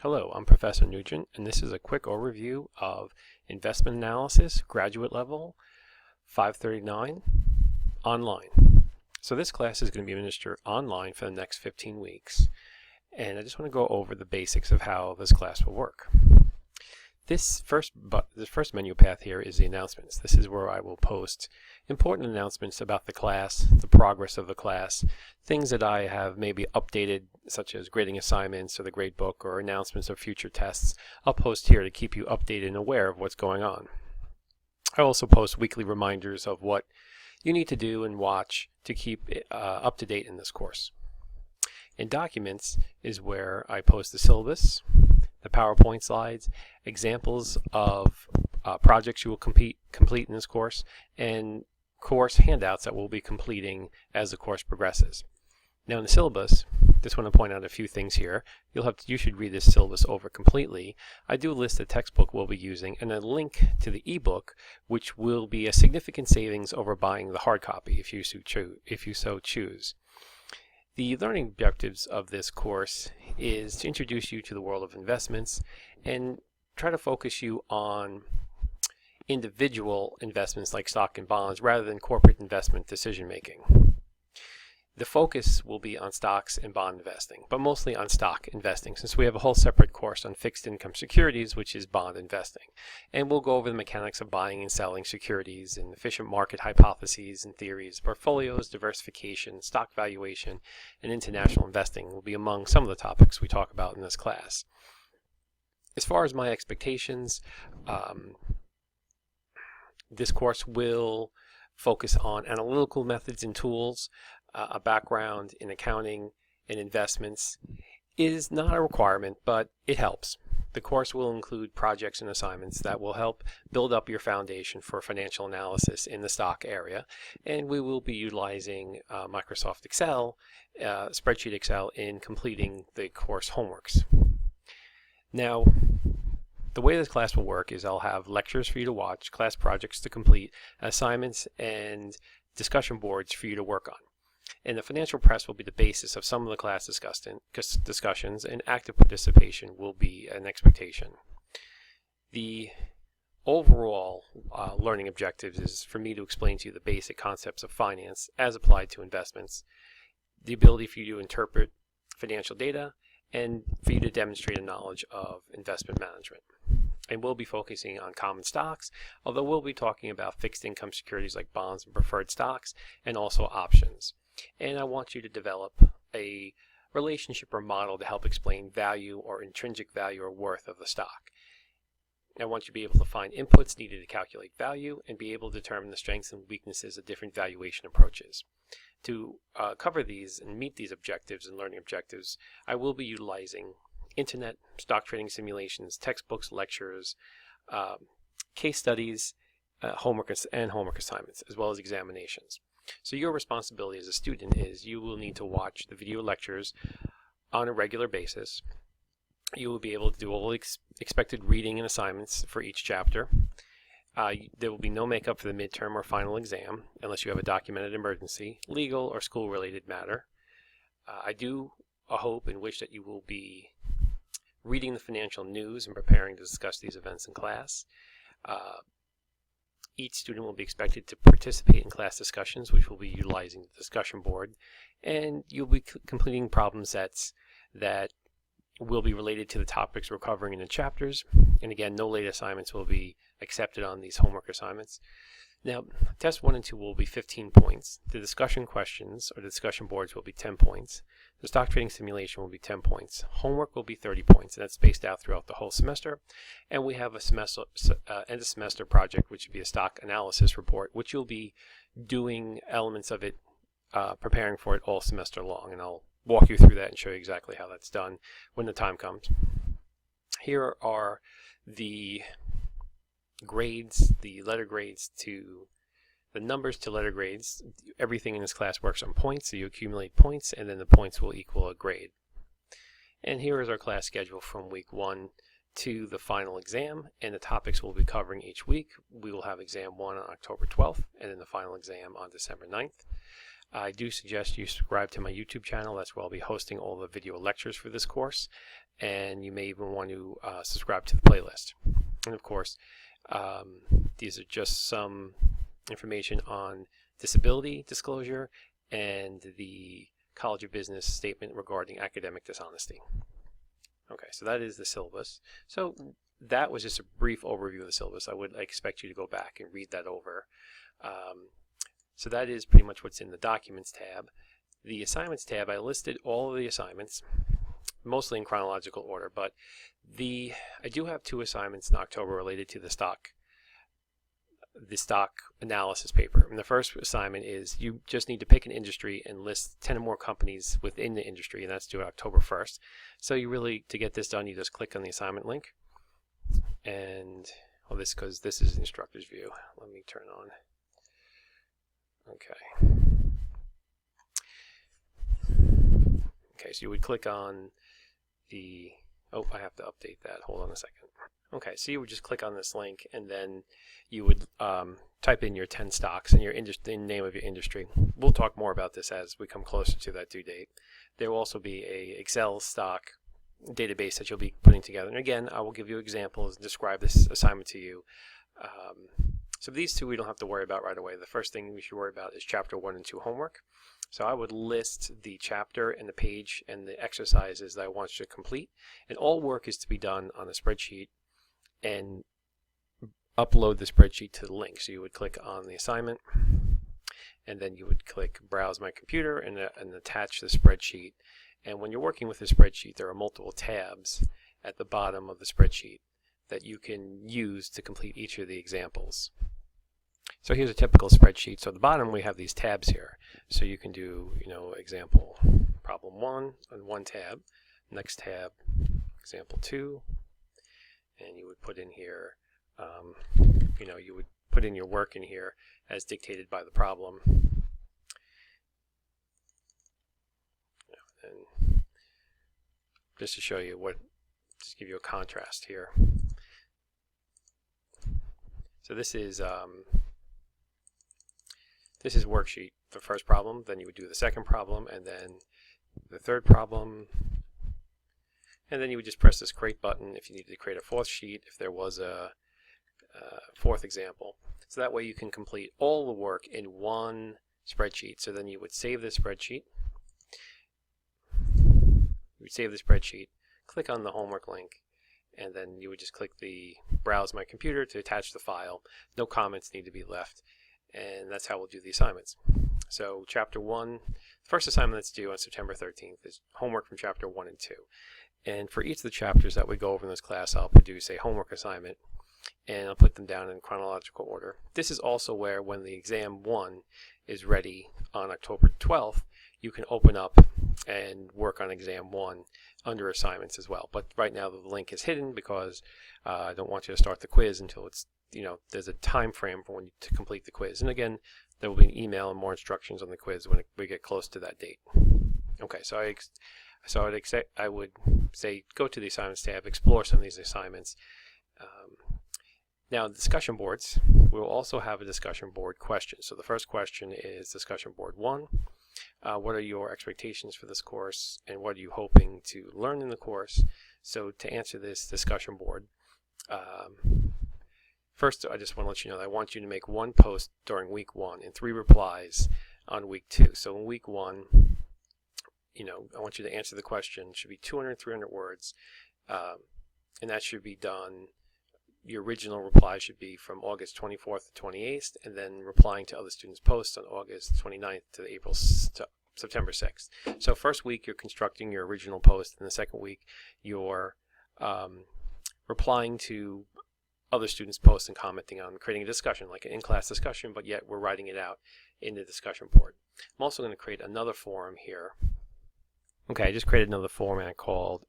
Hello, I'm Professor Nugent, and this is a quick overview of Investment Analysis, Graduate Level 539 Online. So this class is going to be administered online for the next 15 weeks, and I just want to go over the basics of how this class will work. The first menu path here is the announcements. This is where I will post important announcements about the class, the progress of the class, things that I have maybe updated, such as grading assignments or the grade book or announcements of future tests. I'll post here to keep you updated and aware of what's going on. I also post weekly reminders of what you need to do and watch to keep up to date in this course. In Documents is where I post the syllabus, the PowerPoint slides, examples of projects you will complete in this course, and course handouts that we'll be completing as the course progresses. Now in the syllabus, just want to point out a few things here. You should read this syllabus over completely. I do list the textbook we'll be using and a link to the ebook, which will be a significant savings over buying the hard copy if you so choose. The learning objectives of this course is to introduce you to the world of investments and try to focus you on individual investments like stock and bonds rather than corporate investment decision making. The focus will be on stocks and bond investing, but mostly on stock investing, since we have a whole separate course on fixed income securities, which is bond investing. And we'll go over the mechanics of buying and selling securities and efficient market hypotheses and theories, portfolios, diversification, stock valuation, and international investing will be among some of the topics we talk about in this class. As far as my expectations, this course will focus on analytical methods and tools. A background in accounting and investments is not a requirement, but it helps. The course will include projects and assignments that will help build up your foundation for financial analysis in the stock area, and we will be utilizing Microsoft Excel, Spreadsheet Excel, in completing the course homeworks. Now, the way this class will work is I'll have lectures for you to watch, class projects to complete, assignments, and discussion boards for you to work on. And the financial press will be the basis of some of the class discussions, and active participation will be an expectation. The overall learning objectives is for me to explain to you the basic concepts of finance as applied to investments, the ability for you to interpret financial data, and for you to demonstrate a knowledge of investment management. And we'll be focusing on common stocks, although we'll be talking about fixed income securities like bonds and preferred stocks, and also options. And I want you to develop a relationship or model to help explain value or intrinsic value or worth of the stock. I want you to be able to find inputs needed to calculate value and be able to determine the strengths and weaknesses of different valuation approaches. To cover these and meet these objectives and learning objectives, I will be utilizing internet, stock trading simulations, textbooks, lectures, case studies, homework assignments, as well as examinations. So your responsibility as a student is you will need to watch the video lectures on a regular basis. You will be able to do all expected reading and assignments for each chapter. There will be no makeup for the midterm or final exam unless you have a documented emergency, legal or school-related matter. I do hope and wish that you will be reading the financial news and preparing to discuss these events in class. Each student will be expected to participate in class discussions, which will be utilizing the discussion board, and you'll be completing problem sets that will be related to the topics we're covering in the chapters. And again, no late assignments will be accepted on these homework assignments. Now, tests 1 and 2 will be 15 points. The discussion questions or the discussion boards will be 10 points. The stock trading simulation will be 10 points. Homework will be 30 points, and that's spaced out throughout the whole semester. And we have a end of semester project, which would be a stock analysis report, which you'll be doing elements of it, preparing for it all semester long. And I'll walk you through that and show you exactly how that's done when the time comes. Here are the grades, the letter grades to the numbers to letter grades. Everything in this class works on points, so you accumulate points and then the points will equal a grade. And here is our class schedule from week 1 to the final exam, and the topics we'll be covering each week. We will have exam 1 on October 12th and then the final exam on December 9th. I do suggest you subscribe to my YouTube channel. That's where I'll be hosting all the video lectures for this course, and you may even want to subscribe to the playlist. And of course, these are just some information on disability disclosure and the College of Business statement regarding academic dishonesty. Okay, so that is the syllabus. So that was just a brief overview of the syllabus. I would expect you to go back and read that over. So that is pretty much what's in the Documents tab. The Assignments tab, I listed all of the assignments, mostly in chronological order, but I do have 2 assignments in October related to the stock analysis paper. And the first assignment is you just need to pick an industry and list 10 or more companies within the industry, and that's due October 1st. So you really, to get this done, you just click on the assignment link, and because this is instructor's view. Let me turn on. Okay. Okay, so you would click on the, I have to update that. Hold on a second. Okay, so you would just click on this link, and then you would type in your 10 stocks and the name of your industry. We'll talk more about this as we come closer to that due date. There will also be a Excel stock database that you'll be putting together. And again, I will give you examples and describe this assignment to you. So these 2 we don't have to worry about right away. The first thing we should worry about is Chapter 1 and 2 homework. So I would list the chapter and the page and the exercises that I want you to complete. And all work is to be done on a spreadsheet and upload the spreadsheet to the link. So you would click on the assignment, and then you would click Browse My Computer and attach the spreadsheet. And when you're working with the spreadsheet, there are multiple tabs at the bottom of the spreadsheet that you can use to complete each of the examples. So here's a typical spreadsheet. So at the bottom we have these tabs here. So you can do, example problem 1 on one tab, next tab, example 2, and you would put in here, you would put in your work in here as dictated by the problem. And just to show you just give you a contrast here. So this is worksheet, the first problem, then you would do the second problem, and then the third problem, and then you would just press this create button if you needed to create a 4th sheet, if there was a 4th example. So that way you can complete all the work in one spreadsheet. So then you would save the spreadsheet. You would save the spreadsheet, click on the homework link, and then you would just click the Browse My Computer to attach the file. No comments need to be left, and that's how we'll do the assignments. So Chapter 1, first assignment that's due on September 13th is homework from Chapter 1 and 2. And for each of the chapters that we go over in this class, I'll produce a homework assignment, and I'll put them down in chronological order. This is also where, when the exam 1 is ready on October 12th, you can open up and work on exam 1 under assignments as well. But right now the link is hidden because I don't want you to start the quiz until it's, there's a time frame for when to complete the quiz. And again, there will be an email and more instructions on the quiz when we get close to that date. Okay, so I would say go to the assignments tab, explore some of these assignments. Now, discussion boards, we'll also have a discussion board question. So the first question is discussion board 1. What are your expectations for this course, and what are you hoping to learn in the course? So to answer this discussion board, first I just want to let you know that I want you to make 1 post during week 1 and 3 replies on week 2. So in week 1, I want you to answer the question. It should be 200, 300 words, and that should be done. Your original reply should be from August 24th to 28th, and then replying to other students' posts on August 29th to September 6th. So first week you're constructing your original post, and the second week you're replying to other students' posts and commenting on, creating a discussion, like an in-class discussion, but yet we're writing it out in the discussion board. I'm also going to create another forum here. Okay, I just created another format called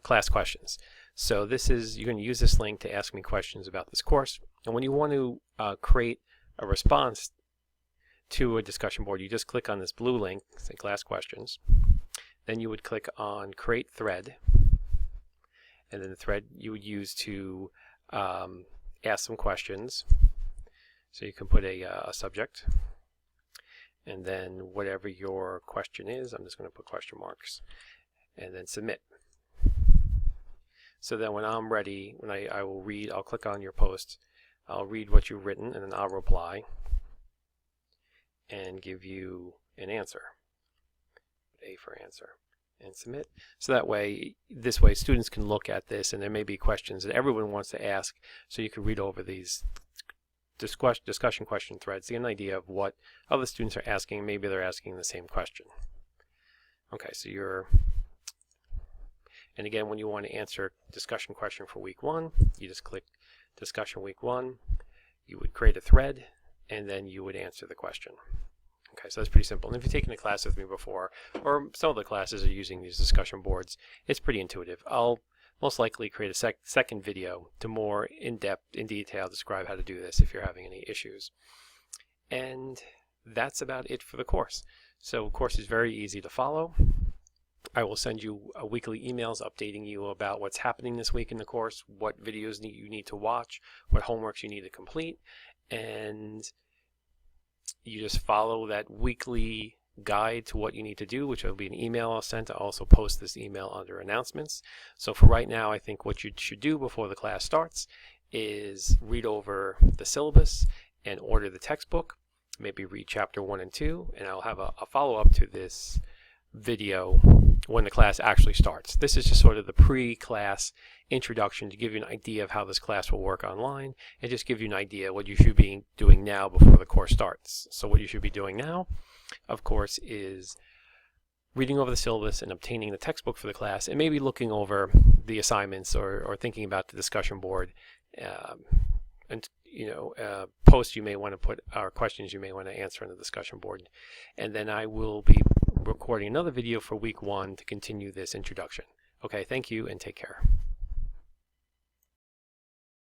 class questions. So this is, you're going to use this link to ask me questions about this course. And when you want to create a response to a discussion board, you just click on this blue link, say class questions. Then you would click on create thread. And then the thread you would use to ask some questions. So you can put a subject. and then whatever your question is, I'm just going to put question marks, and then submit. So then when I'm ready, when I will read, I'll click on your post, I'll read what you've written, and then I'll reply and give you an answer. A for answer, and submit. So that way, this way students can look at this, and there may be questions that everyone wants to ask, so you can read over these discussion question threads to get an idea of what other students are asking. Maybe they're asking the same question. Okay, so and again, when you want to answer discussion question for week 1, you just click discussion week 1, you would create a thread, and then you would answer the question. Okay, so that's pretty simple. And if you've taken a class with me before, or some of the classes are using these discussion boards, it's pretty intuitive. I'll most likely create a second video to more in-depth, in detail, describe how to do this if you're having any issues. And that's about it for the course. So the course is very easy to follow. I will send you weekly emails updating you about what's happening this week in the course, what videos you need to watch, what homeworks you need to complete, and you just follow that weekly guide to what you need to do, which will be an email I'll send. I'll also post this email under announcements. So for right now, I think what you should do before the class starts is read over the syllabus and order the textbook, maybe read chapter 1 and 2, and I'll have a follow-up to this video when the class actually starts. This is just sort of the pre-class introduction to give you an idea of how this class will work online, and just give you an idea what you should be doing now before the course starts. So what you should be doing now, of course, is reading over the syllabus and obtaining the textbook for the class, and maybe looking over the assignments or thinking about the discussion board, and posts you may want to put, or questions you may want to answer on the discussion board. And then I will be recording another video for week 1 to continue this introduction. Okay, thank you and take care.